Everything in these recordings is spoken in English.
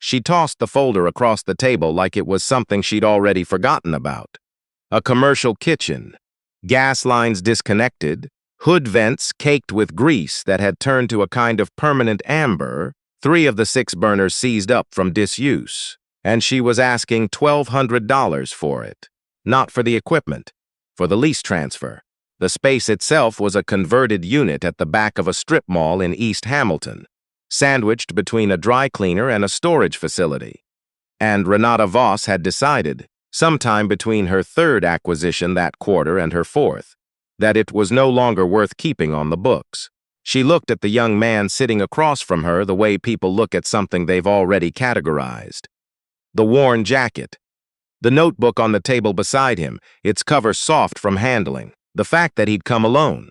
She tossed the folder across the table like it was something she'd already forgotten about. A commercial kitchen, gas lines disconnected, hood vents caked with grease that had turned to a kind of permanent amber, 3 of the 6 burners seized up from disuse, and she was asking $1,200 for it. Not for the equipment, for the lease transfer. The space itself was a converted unit at the back of a strip mall in East Hamilton, sandwiched between a dry cleaner and a storage facility. And Renata Voss had decided, sometime between her 3rd acquisition that quarter and her 4th, that it was no longer worth keeping on the books. She looked at the young man sitting across from her the way people look at something they've already categorized. The worn jacket, the notebook on the table beside him, its cover soft from handling, the fact that he'd come alone.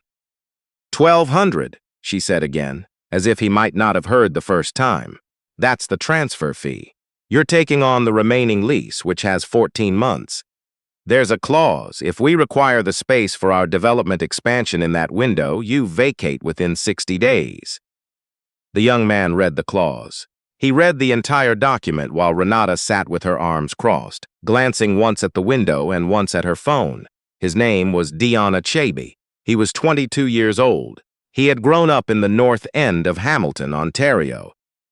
$1,200, she said again, as if he might not have heard the first time. That's the transfer fee. You're taking on the remaining lease, which has 14 months. There's a clause. If we require the space for our development expansion in that window, you vacate within 60 days. The young man read the clause. He read the entire document while Renata sat with her arms crossed, glancing once at the window and once at her phone. His name was Dion Achebe. He was 22 years old. He had grown up in the north end of Hamilton, Ontario,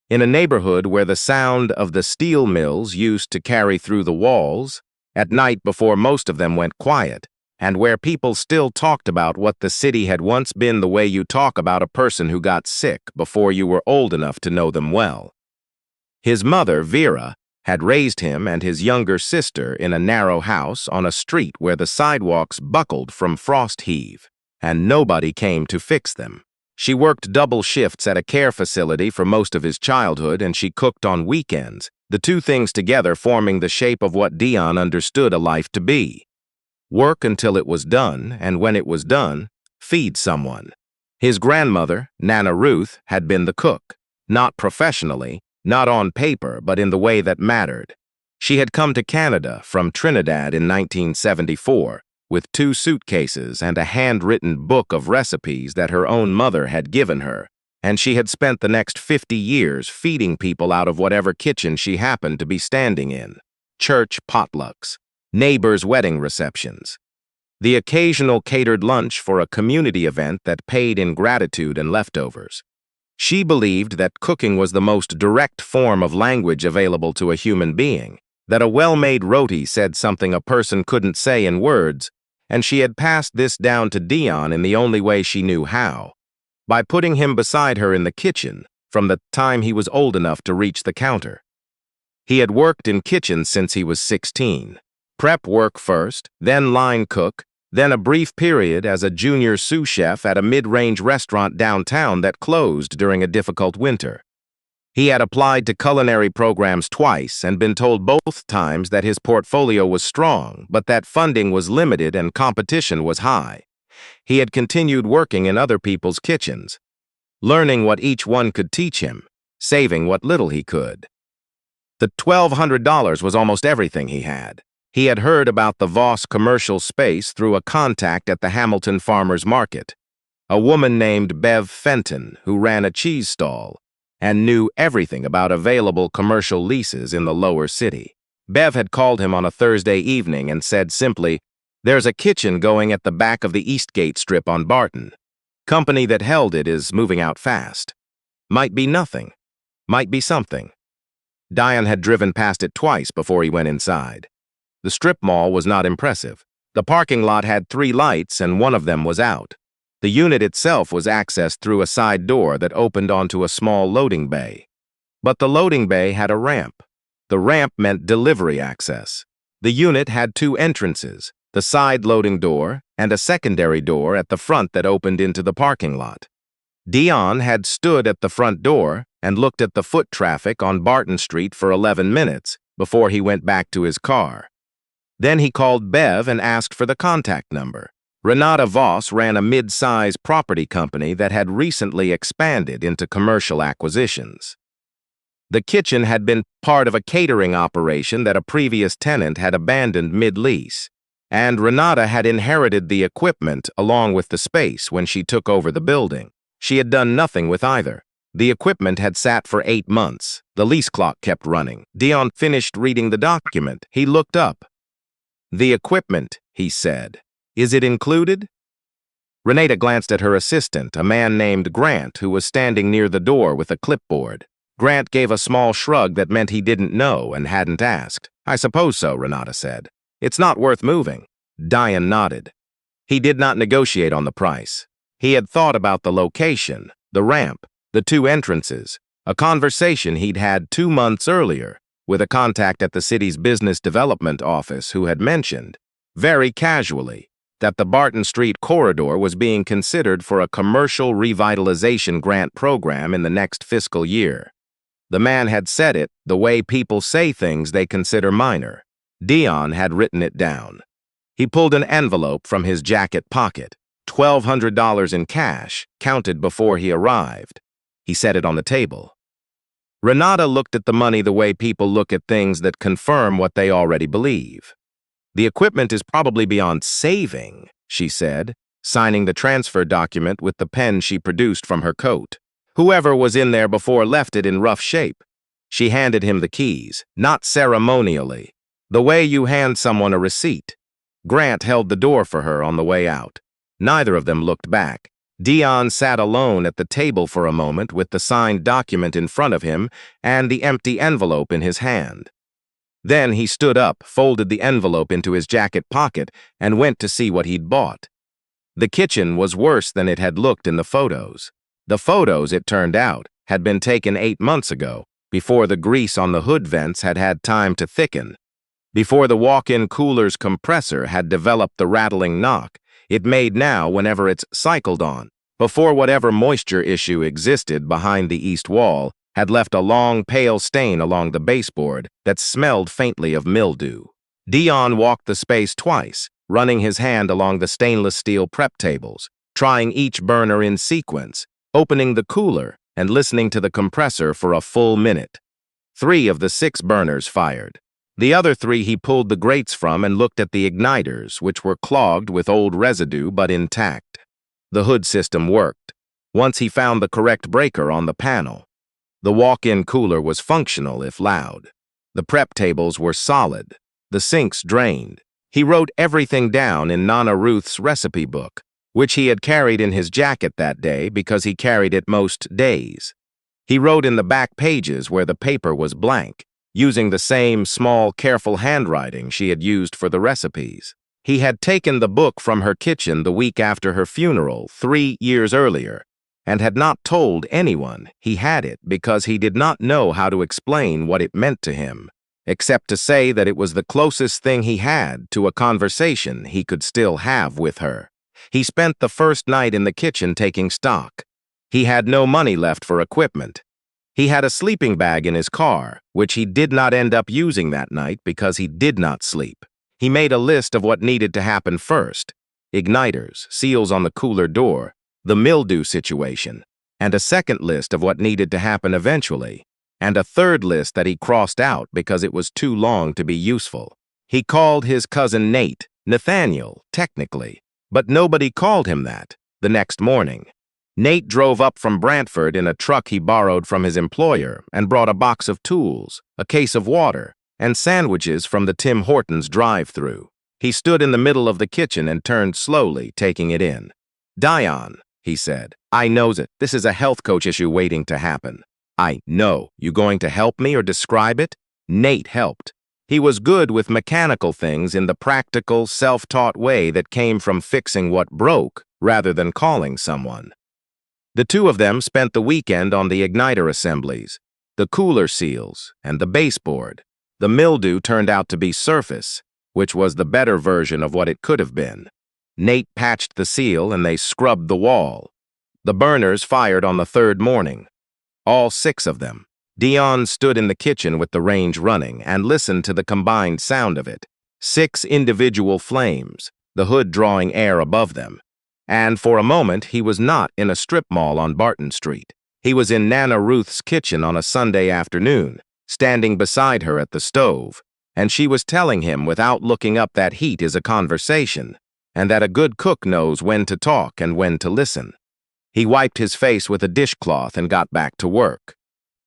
in a neighborhood where the sound of the steel mills used to carry through the walls, at night before most of them went quiet, and where people still talked about what the city had once been the way you talk about a person who got sick before you were old enough to know them well. His mother, Vera, had raised him and his younger sister in a narrow house on a street where the sidewalks buckled from frost heave, and nobody came to fix them. She worked double shifts at a care facility for most of his childhood, and she cooked on weekends, the two things together forming the shape of what Dion understood a life to be. Work until it was done, and when it was done, feed someone. His grandmother, Nana Ruth, had been the cook, not professionally, not on paper, but in the way that mattered. She had come to Canada from Trinidad in 1974, with 2 suitcases and a handwritten book of recipes that her own mother had given her, and she had spent the next 50 years feeding people out of whatever kitchen she happened to be standing in. Church potlucks, neighbors' wedding receptions, the occasional catered lunch for a community event that paid in gratitude and leftovers. She believed that cooking was the most direct form of language available to a human being, that a well-made roti said something a person couldn't say in words, and she had passed this down to Dion in the only way she knew how, by putting him beside her in the kitchen from the time he was old enough to reach the counter. He had worked in kitchens since he was 16. Prep work first, then line cook, then a brief period as a junior sous chef at a mid-range restaurant downtown that closed during a difficult winter. He had applied to culinary programs twice and been told both times that his portfolio was strong, but that funding was limited and competition was high. He had continued working in other people's kitchens, learning what each one could teach him, saving what little he could. The $1,200 was almost everything he had. He had heard about the Voss commercial space through a contact at the Hamilton Farmers Market, a woman named Bev Fenton who ran a cheese stall and knew everything about available commercial leases in the lower city. Bev had called him on a Thursday evening and said simply, "There's a kitchen going at the back of the Eastgate strip on Barton. Company that held it is moving out fast. Might be nothing. Might be something." Dion had driven past it twice before he went inside. The strip mall was not impressive. The parking lot had 3 lights and one of them was out. The unit itself was accessed through a side door that opened onto a small loading bay. But the loading bay had a ramp. The ramp meant delivery access. The unit had 2 entrances, the side loading door and a secondary door at the front that opened into the parking lot. Dion had stood at the front door and looked at the foot traffic on Barton Street for 11 minutes before he went back to his car. Then he called Bev and asked for the contact number. Renata Voss ran a mid-size property company that had recently expanded into commercial acquisitions. The kitchen had been part of a catering operation that a previous tenant had abandoned mid-lease, and Renata had inherited the equipment along with the space when she took over the building. She had done nothing with either. The equipment had sat for 8 months. The lease clock kept running. Dion finished reading the document. He looked up. "The equipment," he said. "Is it included?" Renata glanced at her assistant, a man named Grant, who was standing near the door with a clipboard. Grant gave a small shrug that meant he didn't know and hadn't asked. "I suppose so," Renata said. "It's not worth moving." Dion nodded. He did not negotiate on the price. He had thought about the location, the ramp, the 2 entrances, a conversation he'd had 2 months earlier with a contact at the city's business development office who had mentioned, very casually, that the Barton Street corridor was being considered for a commercial revitalization grant program in the next fiscal year. The man had said it the way people say things they consider minor. Dion had written it down. He pulled an envelope from his jacket pocket, $1,200 in cash, counted before he arrived. He set it on the table. Renata looked at the money the way people look at things that confirm what they already believe. "The equipment is probably beyond saving," she said, signing the transfer document with the pen she produced from her coat. "Whoever was in there before left it in rough shape." She handed him the keys, not ceremonially, the way you hand someone a receipt. Grant held the door for her on the way out. Neither of them looked back. Dion sat alone at the table for a moment with the signed document in front of him and the empty envelope in his hand. Then he stood up, folded the envelope into his jacket pocket, and went to see what he'd bought. The kitchen was worse than it had looked in the photos. The photos, it turned out, had been taken 8 months ago, before the grease on the hood vents had had time to thicken. Before the walk-in cooler's compressor had developed the rattling knock it made now whenever it's cycled on, before whatever moisture issue existed behind the east wall had left a long, pale stain along the baseboard that smelled faintly of mildew. Dion walked the space twice, running his hand along the stainless steel prep tables, trying each burner in sequence, opening the cooler and listening to the compressor for a full minute. 3 of the 6 burners fired. The other 3 he pulled the grates from and looked at the igniters, which were clogged with old residue but intact. The hood system worked, once he found the correct breaker on the panel. The walk-in cooler was functional if loud. The prep tables were solid. The sinks drained. He wrote everything down in Nana Ruth's recipe book, which he had carried in his jacket that day because he carried it most days. He wrote in the back pages where the paper was blank, using the same small, careful handwriting she had used for the recipes. He had taken the book from her kitchen the week after her funeral 3 years earlier, and had not told anyone he had it because he did not know how to explain what it meant to him, except to say that it was the closest thing he had to a conversation he could still have with her. He spent the first night in the kitchen taking stock. He had no money left for equipment. He had a sleeping bag in his car, which he did not end up using that night because he did not sleep. He made a list of what needed to happen first: igniters, seals on the cooler door, the mildew situation, and a second list of what needed to happen eventually, and a third list that he crossed out because it was too long to be useful. He called his cousin Nate, Nathaniel, technically, but nobody called him that, the next morning. Nate drove up from Brantford in a truck he borrowed from his employer and brought a box of tools, a case of water, and sandwiches from the Tim Hortons drive-thru. He stood in the middle of the kitchen and turned slowly, taking it in. "Dion," he said, "I knows it. This is a health coach issue waiting to happen." "I know. You going to help me or describe it?" Nate helped. He was good with mechanical things in the practical, self-taught way that came from fixing what broke rather than calling someone. The 2 of them spent the weekend on the igniter assemblies, the cooler seals, and the baseboard. The mildew turned out to be surface, which was the better version of what it could have been. Nate patched the seal and they scrubbed the wall. The burners fired on the 3rd morning. All 6 of them. Dion stood in the kitchen with the range running and listened to the combined sound of it. 6 individual flames, the hood drawing air above them. And for a moment, he was not in a strip mall on Barton Street. He was in Nana Ruth's kitchen on a Sunday afternoon, standing beside her at the stove, and she was telling him without looking up that heat is a conversation, and that a good cook knows when to talk and when to listen. He wiped his face with a dishcloth and got back to work.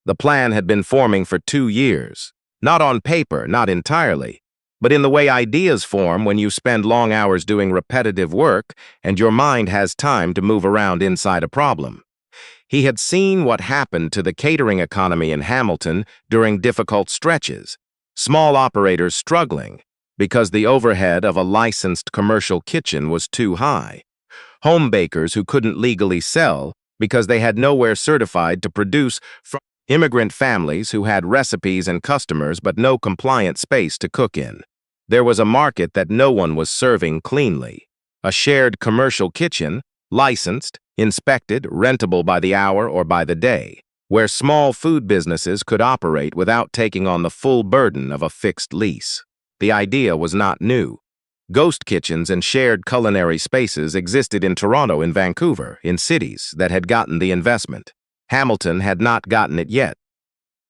The plan had been forming for 2 years. Not on paper, not entirely, but in the way ideas form when you spend long hours doing repetitive work and your mind has time to move around inside a problem. He had seen what happened to the catering economy in Hamilton during difficult stretches, small operators struggling because the overhead of a licensed commercial kitchen was too high, home bakers who couldn't legally sell because they had nowhere certified to produce, from immigrant families who had recipes and customers but no compliant space to cook in. There was a market that no one was serving cleanly. A shared commercial kitchen, licensed, inspected, rentable by the hour or by the day, where small food businesses could operate without taking on the full burden of a fixed lease. The idea was not new. Ghost kitchens and shared culinary spaces existed in Toronto and Vancouver, in cities that had gotten the investment. Hamilton had not gotten it yet.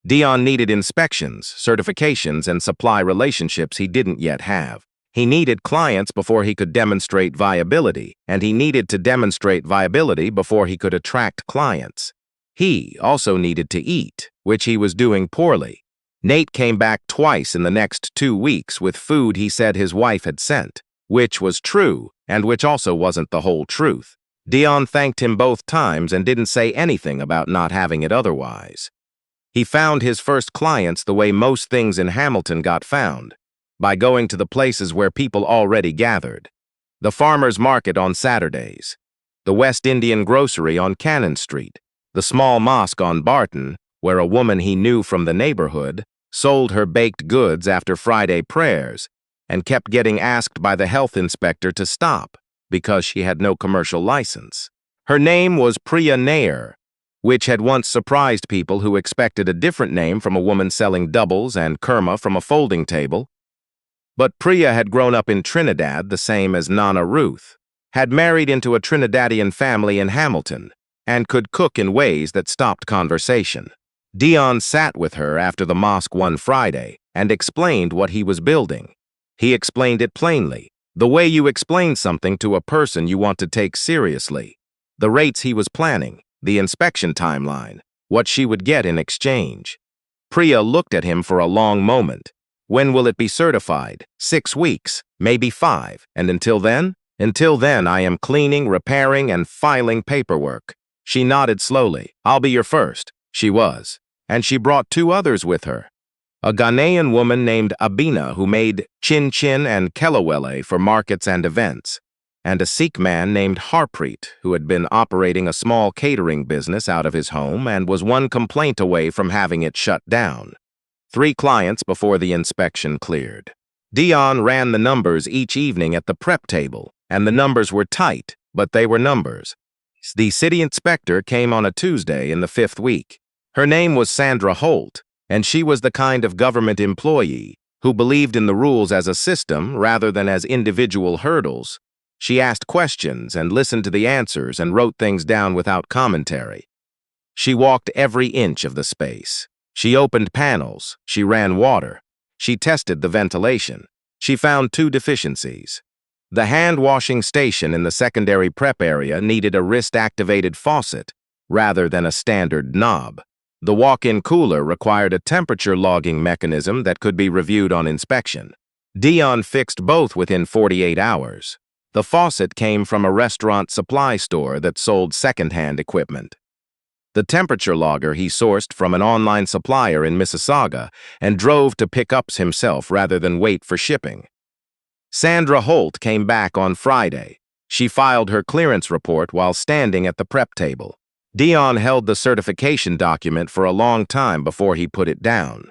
Dion needed inspections, certifications, and supply relationships he didn't yet have. He needed clients before he could demonstrate viability, and he needed to demonstrate viability before he could attract clients. He also needed to eat, which he was doing poorly. Nate came back twice in the next 2 weeks with food he said his wife had sent, which was true, and which also wasn't the whole truth. Dion thanked him both times and didn't say anything about not having it otherwise. He found his first clients the way most things in Hamilton got found, by going to the places where people already gathered. The farmer's market on Saturdays, the West Indian grocery on Cannon Street, the small mosque on Barton, where a woman he knew from the neighborhood sold her baked goods after Friday prayers and kept getting asked by the health inspector to stop because she had no commercial license. Her name was Priya Nair, which had once surprised people who expected a different name from a woman selling doubles and kurma from a folding table. But Priya had grown up in Trinidad the same as Nana Ruth, had married into a Trinidadian family in Hamilton, and could cook in ways that stopped conversation. Dion sat with her after the mosque one Friday and explained what he was building. He explained it plainly, the way you explain something to a person you want to take seriously, the rates he was planning, the inspection timeline, what she would get in exchange. Priya looked at him for a long moment. When will it be certified? 6 weeks, maybe 5, and until then? Until then, I am cleaning, repairing, and filing paperwork. She nodded slowly. I'll be your first. She was. And she brought 2 others with her. A Ghanaian woman named Abina who made chin-chin and kelawele for markets and events, and a Sikh man named Harpreet who had been operating a small catering business out of his home and was one complaint away from having it shut down. 3 clients before the inspection cleared. Dion ran the numbers each evening at the prep table, and the numbers were tight, but they were numbers. The city inspector came on a Tuesday in the 5th week. Her name was Sandra Holt, and she was the kind of government employee who believed in the rules as a system rather than as individual hurdles. She asked questions and listened to the answers and wrote things down without commentary. She walked every inch of the space. She opened panels. She ran water. She tested the ventilation. She found 2 deficiencies. The hand-washing station in the secondary prep area needed a wrist-activated faucet rather than a standard knob. The walk-in cooler required a temperature logging mechanism that could be reviewed on inspection. Dion fixed both within 48 hours. The faucet came from a restaurant supply store that sold second-hand equipment. The temperature logger he sourced from an online supplier in Mississauga and drove to pick up himself rather than wait for shipping. Sandra Holt came back on Friday. She filed her clearance report while standing at the prep table. Dion held the certification document for a long time before he put it down.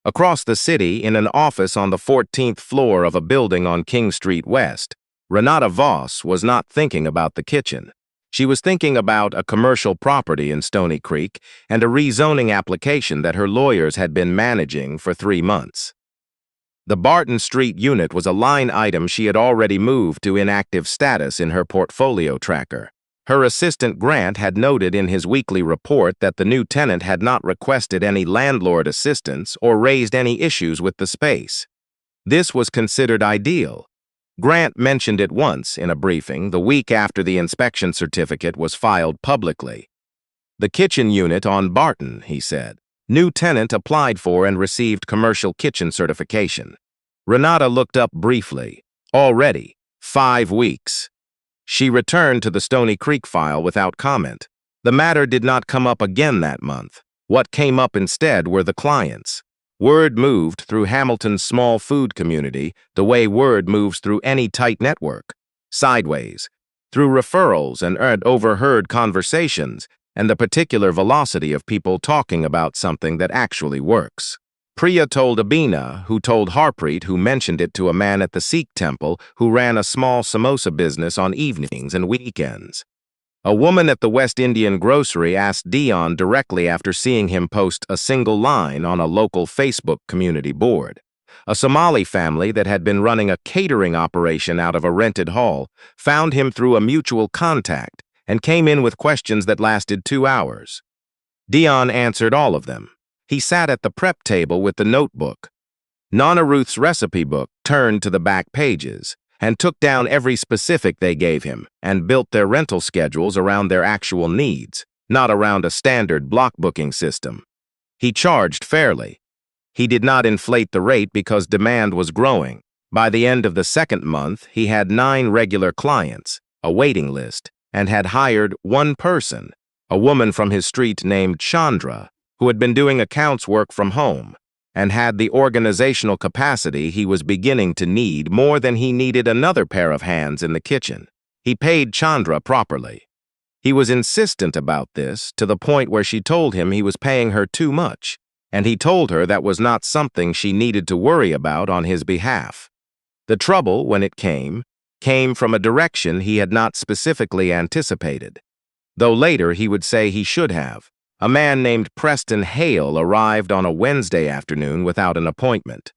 Across the city, in an office on the 14th floor of a building on King Street West, Renata Voss was not thinking about the kitchen. She was thinking about a commercial property in Stony Creek and a rezoning application that her lawyers had been managing for 3 months. The Barton Street unit was a line item she had already moved to inactive status in her portfolio tracker. Her assistant Grant had noted in his weekly report that the new tenant had not requested any landlord assistance or raised any issues with the space. This was considered ideal. Grant mentioned it once in a briefing the week after the inspection certificate was filed publicly. The kitchen unit on Barton, he said. New tenant applied for and received commercial kitchen certification. Renata looked up briefly. Already, 5 weeks. She returned to the Stony Creek file without comment. The matter did not come up again that month. What came up instead were the clients. Word moved through Hamilton's small food community the way word moves through any tight network. Sideways, through referrals and overheard conversations, and the particular velocity of people talking about something that actually works. Priya told Abina, who told Harpreet, who mentioned it to a man at the Sikh temple who ran a small samosa business on evenings and weekends. A woman at the West Indian grocery asked Dion directly after seeing him post a single line on a local Facebook community board. A Somali family that had been running a catering operation out of a rented hall found him through a mutual contact and came in with questions that lasted 2 hours. Dion answered all of them. He sat at the prep table with the notebook. Nana Ruth's recipe book turned to the back pages and took down every specific they gave him and built their rental schedules around their actual needs, not around a standard block booking system. He charged fairly. He did not inflate the rate because demand was growing. By the end of the second month, he had 9 regular clients, a waiting list, and had hired one person, a woman from his street named Chandra, who had been doing accounts work from home, and had the organizational capacity he was beginning to need more than he needed another pair of hands in the kitchen. He paid Chandra properly. He was insistent about this to the point where she told him he was paying her too much, and he told her that was not something she needed to worry about on his behalf. The trouble, when it came from a direction he had not specifically anticipated, though later he would say he should have. A man named Preston Hale arrived on a Wednesday afternoon without an appointment.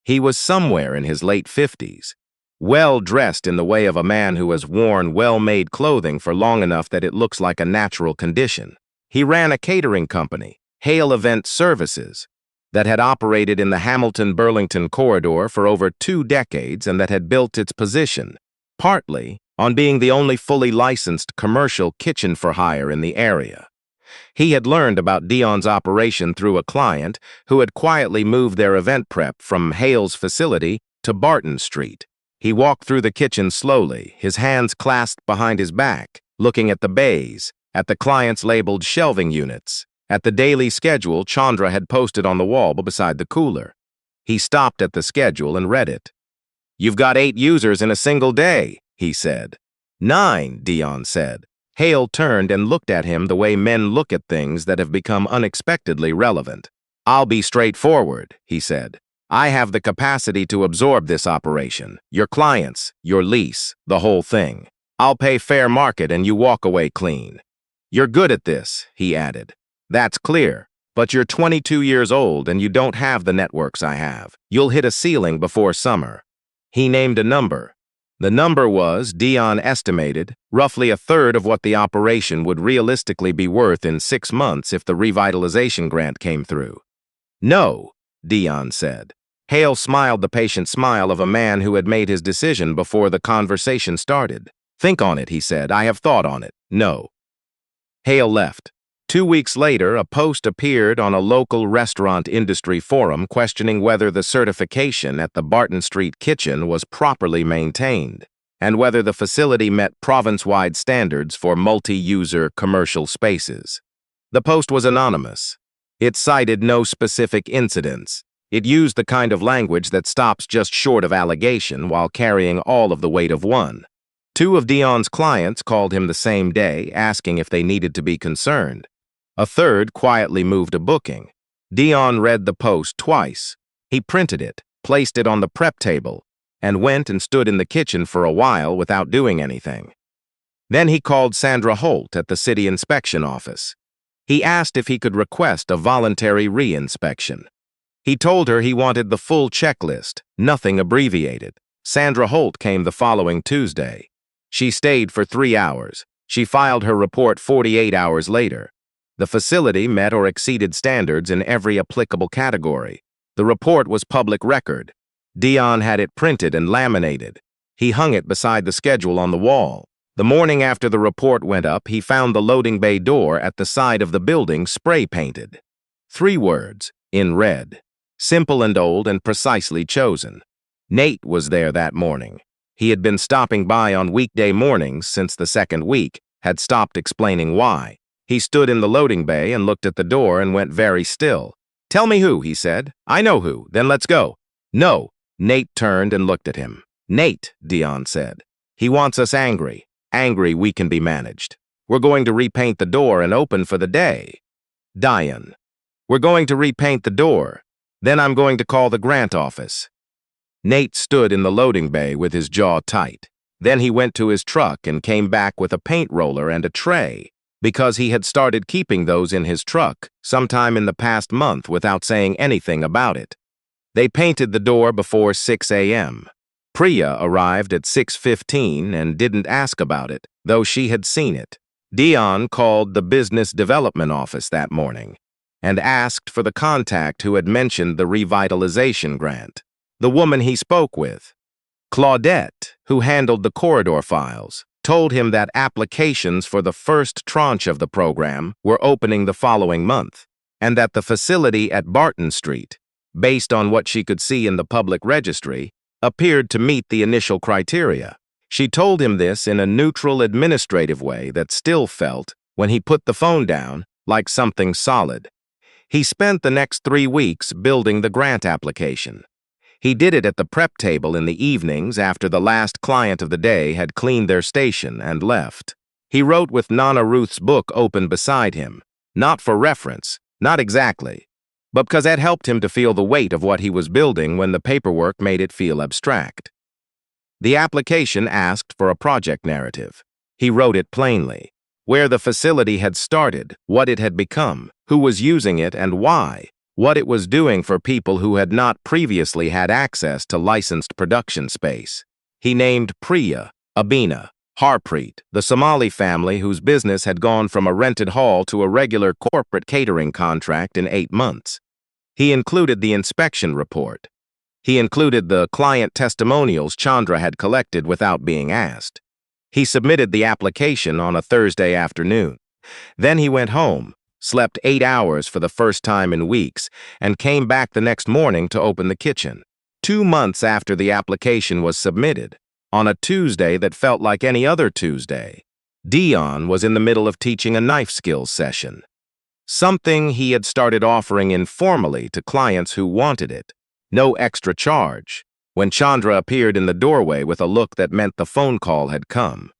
He was somewhere in his late 50s, well dressed in the way of a man who has worn well-made clothing for long enough that it looks like a natural condition. He ran a catering company, Hale Event Services, that had operated in the Hamilton-Burlington corridor for over 2 decades and that had built its position, partly, on being the only fully licensed commercial kitchen for hire in the area. He had learned about Dion's operation through a client who had quietly moved their event prep from Hale's facility to Barton Street. He walked through the kitchen slowly, his hands clasped behind his back, looking at the bays, at the client's labeled shelving units, at the daily schedule Chandra had posted on the wall beside the cooler. He stopped at the schedule and read it. "You've got 8 users in a single day," he said. "9, Dion said. Hale turned and looked at him the way men look at things that have become unexpectedly relevant. "I'll be straightforward," he said. "I have the capacity to absorb this operation, your clients, your lease, the whole thing. I'll pay fair market and you walk away clean. You're good at this," he added. "That's clear, but you're 22 years old and you don't have the networks I have. You'll hit a ceiling before summer." He named a number. The number was, Dion estimated, roughly a third of what the operation would realistically be worth in 6 months if the revitalization grant came through. "No," Dion said. Hale smiled the patient smile of a man who had made his decision before the conversation started. "Think on it," he said. "I have thought on it. No." Hale left. 2 weeks later, a post appeared on a local restaurant industry forum questioning whether the certification at the Barton Street kitchen was properly maintained and whether the facility met province-wide standards for multi-user commercial spaces. The post was anonymous. It cited no specific incidents. It used the kind of language that stops just short of allegation while carrying all of the weight of one. 2 of Dion's clients called him the same day, asking if they needed to be concerned. A third quietly moved a booking. Dion read the post twice. He printed it, placed it on the prep table, and went and stood in the kitchen for a while without doing anything. Then he called Sandra Holt at the city inspection office. He asked if he could request a voluntary re-inspection. He told her he wanted the full checklist, nothing abbreviated. Sandra Holt came the following Tuesday. She stayed for 3 hours. She filed her report 48 hours later. The facility met or exceeded standards in every applicable category. The report was public record. Dion had it printed and laminated. He hung it beside the schedule on the wall. The morning after the report went up, he found the loading bay door at the side of the building spray painted. 3 words, in red. Simple and old and precisely chosen. Nate was there that morning. He had been stopping by on weekday mornings since the 2nd week, had stopped explaining why. He stood in the loading bay and looked at the door and went very still. "Tell me who," he said. "I know who. Then let's go." "No." Nate turned and looked at him. "Nate," Dion said. "He wants us angry. Angry we can be managed. We're going to repaint the door and open for the day." "Dion, we're going to repaint the door. Then I'm going to call the grant office." Nate stood in the loading bay with his jaw tight. Then he went to his truck and came back with a paint roller and a tray, because he had started keeping those in his truck sometime in the past month without saying anything about it. They painted the door before 6 a.m. Priya arrived at 6:15 and didn't ask about it, though she had seen it. Dion called the business development office that morning and asked for the contact who had mentioned the revitalization grant. The woman he spoke with, Claudette, who handled the corridor files, told him that applications for the first tranche of the program were opening the following month, and that the facility at Barton Street, based on what she could see in the public registry, appeared to meet the initial criteria. She told him this in a neutral administrative way that still felt, when he put the phone down, like something solid. He spent the next 3 weeks building the grant application. He did it at the prep table in the evenings after the last client of the day had cleaned their station and left. He wrote with Nana Ruth's book open beside him, not for reference, not exactly, but because that helped him to feel the weight of what he was building when the paperwork made it feel abstract. The application asked for a project narrative. He wrote it plainly, where the facility had started, what it had become, who was using it and why, what it was doing for people who had not previously had access to licensed production space. He named Priya, Abina, Harpreet, the Somali family whose business had gone from a rented hall to a regular corporate catering contract in 8 months. He included the inspection report. He included the client testimonials Chandra had collected without being asked. He submitted the application on a Thursday afternoon. Then he went home, slept 8 hours for the first time in weeks, and came back the next morning to open the kitchen. 2 months after the application was submitted, on a Tuesday that felt like any other Tuesday, Dion was in the middle of teaching a knife skills session. Something he had started offering informally to clients who wanted it. No extra charge, when Chandra appeared in the doorway with a look that meant the phone call had come.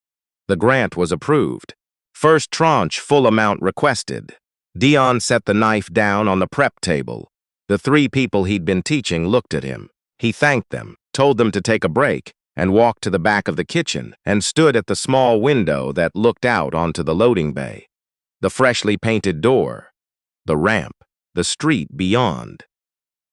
The grant was approved. First tranche full amount requested. Dion set the knife down on the prep table. The 3 people he'd been teaching looked at him. He thanked them, told them to take a break, and walked to the back of the kitchen and stood at the small window that looked out onto the loading bay. The freshly painted door, the ramp, the street beyond.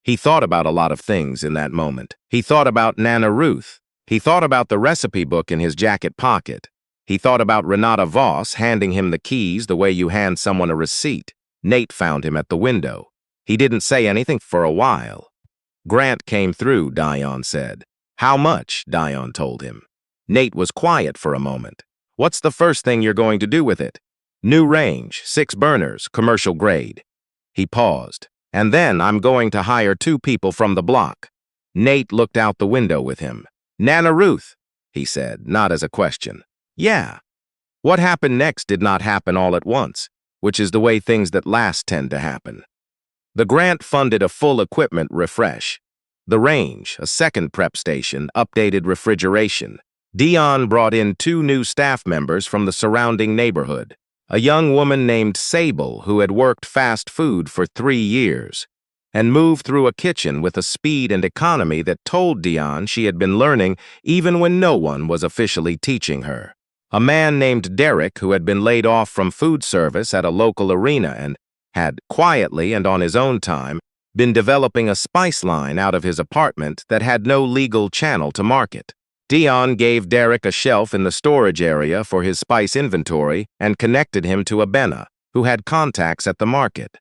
He thought about a lot of things in that moment. He thought about Nana Ruth. He thought about the recipe book in his jacket pocket. He thought about Renata Voss handing him the keys the way you hand someone a receipt. Nate found him at the window. He didn't say anything for a while. "Grant came through," Dion said. "How much?" Dion told him. Nate was quiet for a moment. "What's the first thing you're going to do with it?" "New range, 6 burners, commercial grade." He paused. "And then I'm going to hire 2 people from the block." Nate looked out the window with him. "Nana Ruth," he said, not as a question. "Yeah." What happened next did not happen all at once, which is the way things that last tend to happen. The grant funded a full equipment refresh. The range, a second prep station, updated refrigeration. Dion brought in 2 new staff members from the surrounding neighborhood. A young woman named Sable, who had worked fast food for 3 years, and moved through a kitchen with a speed and economy that told Dion she had been learning even when no one was officially teaching her. A man named Derek, who had been laid off from food service at a local arena and had, quietly and on his own time, been developing a spice line out of his apartment that had no legal channel to market. Dion gave Derek a shelf in the storage area for his spice inventory and connected him to Abena, who had contacts at the market.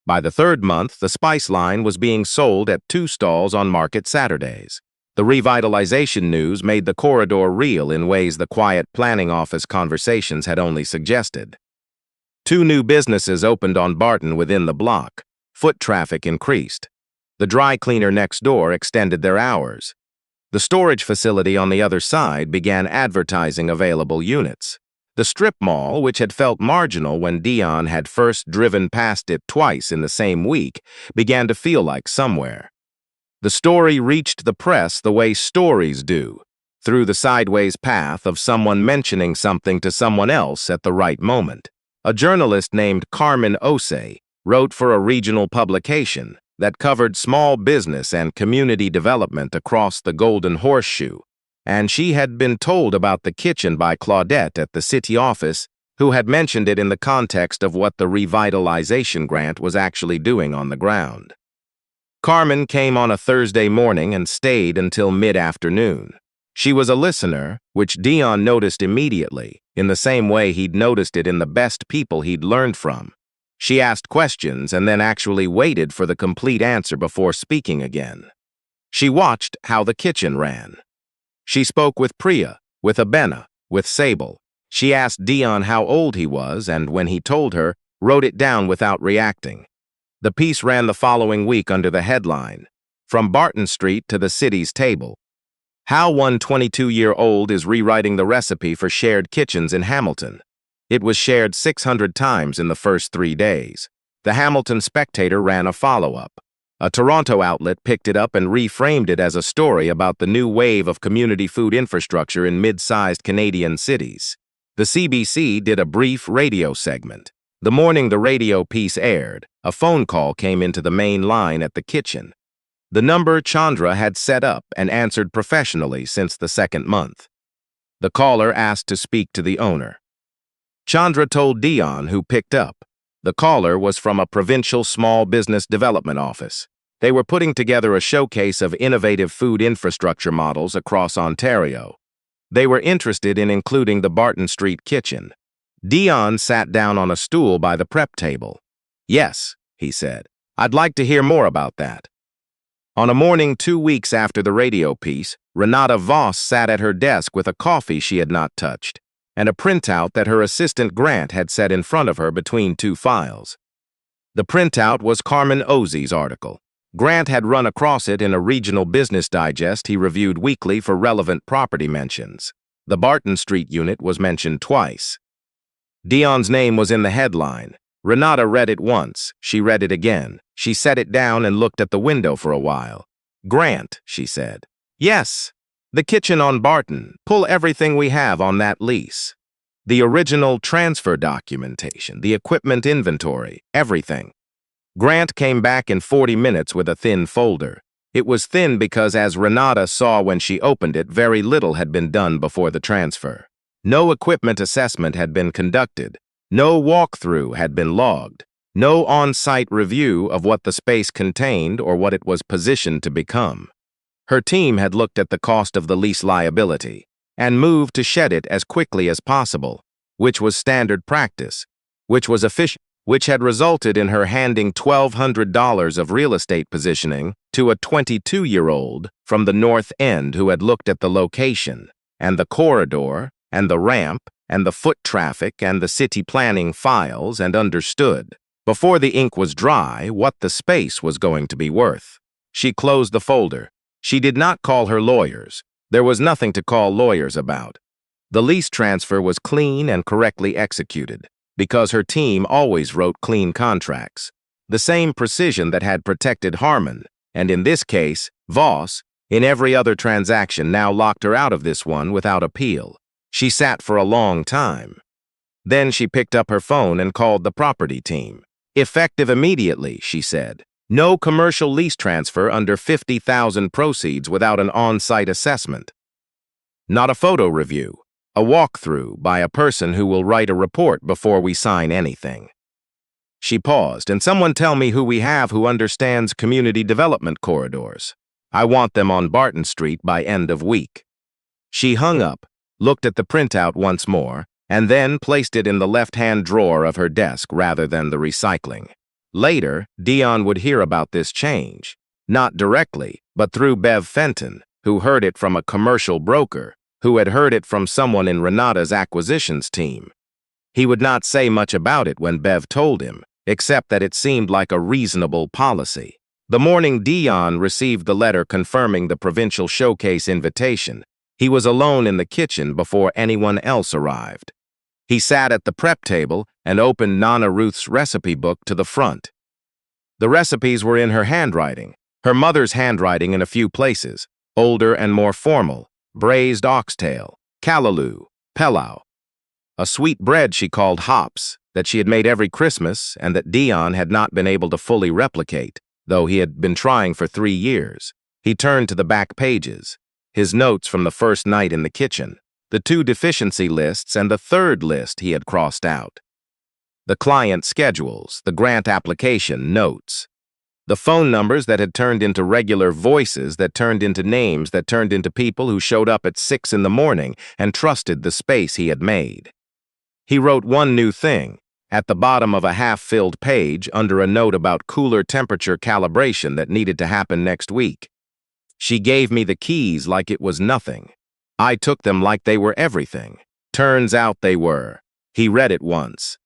By the 3rd month, the spice line was being sold at 2 stalls on market Saturdays. The revitalization news made the corridor real in ways the quiet planning office conversations had only suggested. 2 new businesses opened on Barton within the block. Foot traffic increased. The dry cleaner next door extended their hours. The storage facility on the other side began advertising available units. The strip mall, which had felt marginal when Dion had first driven past it twice in the same week, began to feel like somewhere. The story reached the press the way stories do, through the sideways path of someone mentioning something to someone else at the right moment. A journalist named Carmen Ose wrote for a regional publication that covered small business and community development across the Golden Horseshoe, and she had been told about the kitchen by Claudette at the city office, who had mentioned it in the context of what the revitalization grant was actually doing on the ground. Carmen came on a Thursday morning and stayed until mid-afternoon. She was a listener, which Dion noticed immediately, in the same way he'd noticed it in the best people he'd learned from. She asked questions and then actually waited for the complete answer before speaking again. She watched how the kitchen ran. She spoke with Priya, with Abena, with Sable. She asked Dion how old he was and, when he told her, wrote it down without reacting. The piece ran the following week under the headline, "From Barton Street to the City's Table. How one 22-year-old is rewriting the recipe for shared kitchens in Hamilton." It was shared 600 times in the first 3 days. The Hamilton Spectator ran a follow-up. A Toronto outlet picked it up and reframed it as a story about the new wave of community food infrastructure in mid-sized Canadian cities. The CBC did a brief radio segment. The morning the radio piece aired, a phone call came into the main line at the kitchen. The number Chandra had set up and answered professionally since the second month. The caller asked to speak to the owner. Chandra told Dion, who picked up. The caller was from a provincial small business development office. They were putting together a showcase of innovative food infrastructure models across Ontario. They were interested in including the Barton Street kitchen. Dion sat down on a stool by the prep table. "Yes," he said, "I'd like to hear more about that." On a morning 2 weeks after the radio piece, Renata Voss sat at her desk with a coffee she had not touched, and a printout that her assistant Grant had set in front of her between 2 files. The printout was Carmen Ose's article. Grant had run across it in a regional business digest he reviewed weekly for relevant property mentions. The Barton Street unit was mentioned twice. Dion's name was in the headline. Renata read it once. She read it again. She set it down and looked at the window for a while. "Grant," she said. "Yes. The kitchen on Barton. Pull everything we have on that lease. The original transfer documentation, the equipment inventory, everything." Grant came back in 40 minutes with a thin folder. It was thin because, as Renata saw when she opened it, very little had been done before the transfer. No equipment assessment had been conducted. No walkthrough had been logged. No on-site review of what the space contained or what it was positioned to become. Her team had looked at the cost of the lease liability and moved to shed it as quickly as possible, which was standard practice, which was efficient, which had resulted in her handing $1,200 of real estate positioning to a 22-year-old from the North End who had looked at the location and the corridor and the ramp and the foot traffic and the city planning files and understood, before the ink was dry, what the space was going to be worth. She closed the folder. She did not call her lawyers. There was nothing to call lawyers about. The lease transfer was clean and correctly executed, because her team always wrote clean contracts. The same precision that had protected Harmon, and in this case, Voss, in every other transaction now locked her out of this one without appeal. She sat for a long time. Then she picked up her phone and called the property team. "Effective immediately," she said. "No commercial lease transfer under $50,000 proceeds without an on-site assessment. Not a photo review, a walkthrough by a person who will write a report before we sign anything." She paused. "And someone tell me who we have who understands community development corridors. I want them on Barton Street by end of week." She hung up, looked at the printout once more, and then placed it in the left-hand drawer of her desk rather than the recycling. Later, Dion would hear about this change. Not directly, but through Bev Fenton, who heard it from a commercial broker, who had heard it from someone in Renata's acquisitions team. He would not say much about it when Bev told him, except that it seemed like a reasonable policy. The morning Dion received the letter confirming the provincial showcase invitation, he was alone in the kitchen before anyone else arrived. He sat at the prep table and opened Nana Ruth's recipe book to the front. The recipes were in her handwriting, her mother's handwriting in a few places, older and more formal: braised oxtail, callaloo, pilau. A sweet bread she called hops, that she had made every Christmas and that Dion had not been able to fully replicate, though he had been trying for 3 years. He turned to the back pages, his notes from the first night in the kitchen, the 2 deficiency lists and the 3rd list he had crossed out. The client schedules, the grant application notes, the phone numbers that had turned into regular voices that turned into names that turned into people who showed up at 6 in the morning and trusted the space he had made. He wrote one new thing, at the bottom of a half-filled page under a note about cooler temperature calibration that needed to happen next week. She gave me the keys like it was nothing. I took them like they were everything. Turns out they were. He read it once.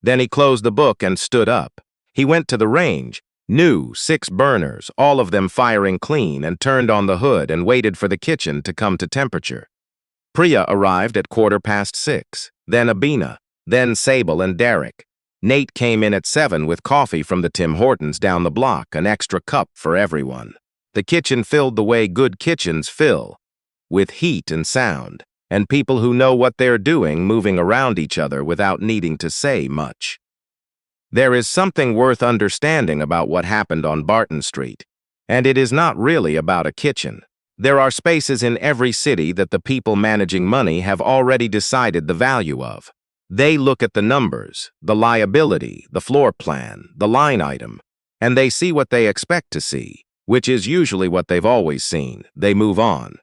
Then he closed the book and stood up. He went to the range, new 6 burners, all of them firing clean, and turned on the hood and waited for the kitchen to come to temperature. Priya arrived at 6:15, then Abina, then Sable and Derek. Nate came in at 7 with coffee from the Tim Hortons down the block, an extra cup for everyone. The kitchen filled the way good kitchens fill, with heat and sound, and people who know what they're doing moving around each other without needing to say much. There is something worth understanding about what happened on Barton Street, and it is not really about a kitchen. There are spaces in every city that the people managing money have already decided the value of. They look at the numbers, the liability, the floor plan, the line item, and they see what they expect to see, which is usually what they've always seen. They move on.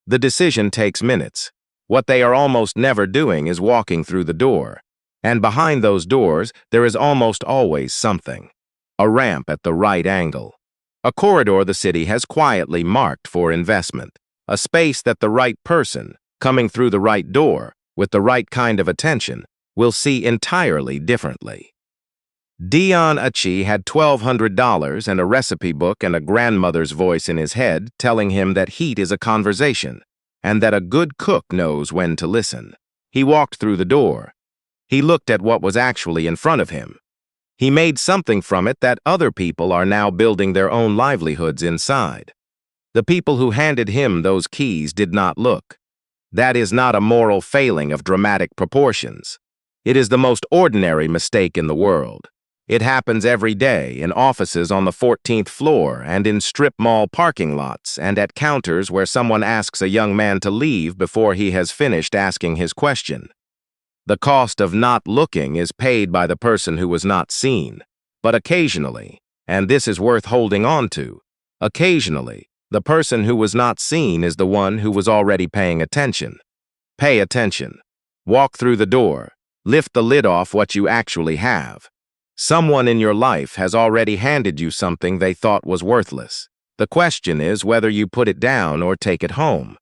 The decision takes minutes. What they are almost never doing is walking through the door. And behind those doors, there is almost always something. A ramp at the right angle. A corridor the city has quietly marked for investment. A space that the right person, coming through the right door, with the right kind of attention, will see entirely differently. Dion Achebe had $1,200 and a recipe book and a grandmother's voice in his head telling him that heat is a conversation, and that a good cook knows when to listen. He walked through the door. He looked at what was actually in front of him. He made something from it that other people are now building their own livelihoods inside. The people who handed him those keys did not look. That is not a moral failing of dramatic proportions. It is the most ordinary mistake in the world. It happens every day in offices on the 14th floor and in strip mall parking lots and at counters where someone asks a young man to leave before he has finished asking his question. The cost of not looking is paid by the person who was not seen. But occasionally, and this is worth holding on to, occasionally, the person who was not seen is the one who was already paying attention. Pay attention. Walk through the door. Lift the lid off what you actually have. Someone in your life has already handed you something they thought was worthless. The question is whether you put it down or take it home.